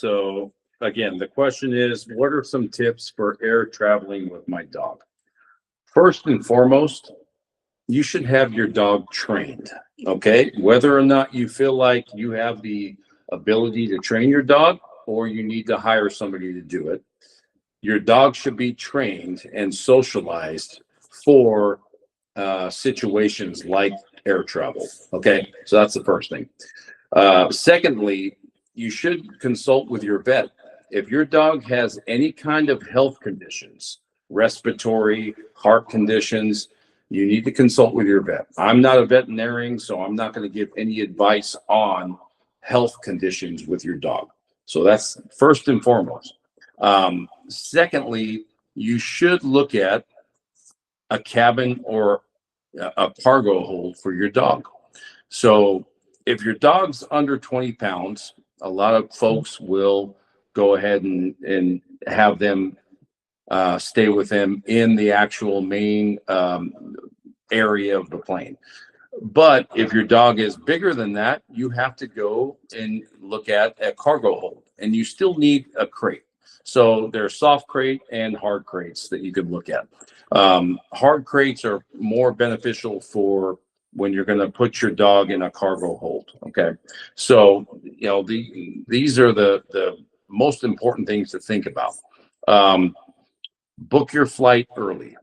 So again, the question is, what are some tips for air traveling with my dog? First and foremost, you should have your dog trained. Okay. Whether or not you feel like you have the ability to train your dog or you need to hire somebody to do it, your dog should be trained and socialized for situations like air travel. Okay. So that's the first thing. Secondly, you should consult with your vet. If your dog has any kind of health conditions, respiratory, heart conditions, you need to consult with your vet. I'm not a veterinarian, so I'm not going to give any advice on health conditions with your dog. So that's first and foremost. Secondly, you should look at a cabin or a cargo hold for your dog. So if your dog's under 20 pounds, a lot of folks will go ahead and have them stay with them in the actual main area of the plane. But if your dog is bigger than that, you have to go and look at a cargo hold, and you still need a crate. So there's soft crate and hard crates that you could look at. Hard crates are more beneficial for when you're going to put your dog in a cargo hold. Okay. So, these are the most important things to think about. Book your flight early.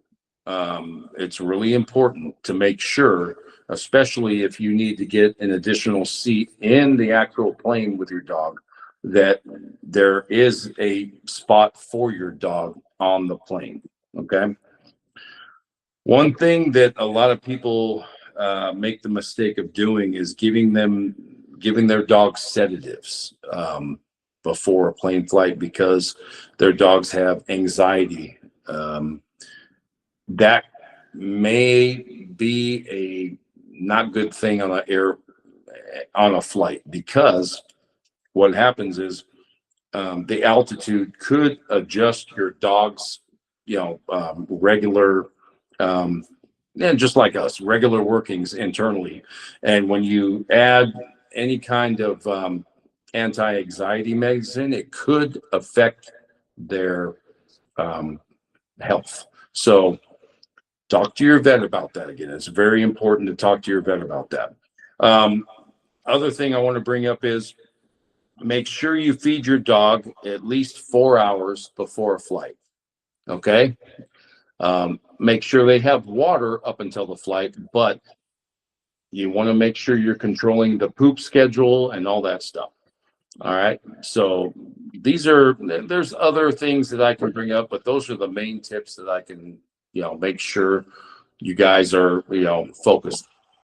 It's really important to make sure, especially if you need to get an additional seat in the actual plane with your dog, that there is a spot for your dog on the plane. Okay. One thing that a lot of people make the mistake of doing is giving their dogs sedatives before a plane flight because their dogs have anxiety. That may be a not good thing on a flight, because what happens is the altitude could adjust your dog's regular and just like us, regular workings internally. And when you add any kind of anti-anxiety medicine, it could affect their health. So talk to your vet about that. Again, it's very important to talk to your vet about that. Other thing I want to bring up is make sure you feed your dog at least 4 hours before a flight. Okay. Make sure they have water up until the flight, but you want to make sure you're controlling the poop schedule and all that stuff. All right. So there's other things that I can bring up, but those are the main tips that I can, make sure you guys are, focused.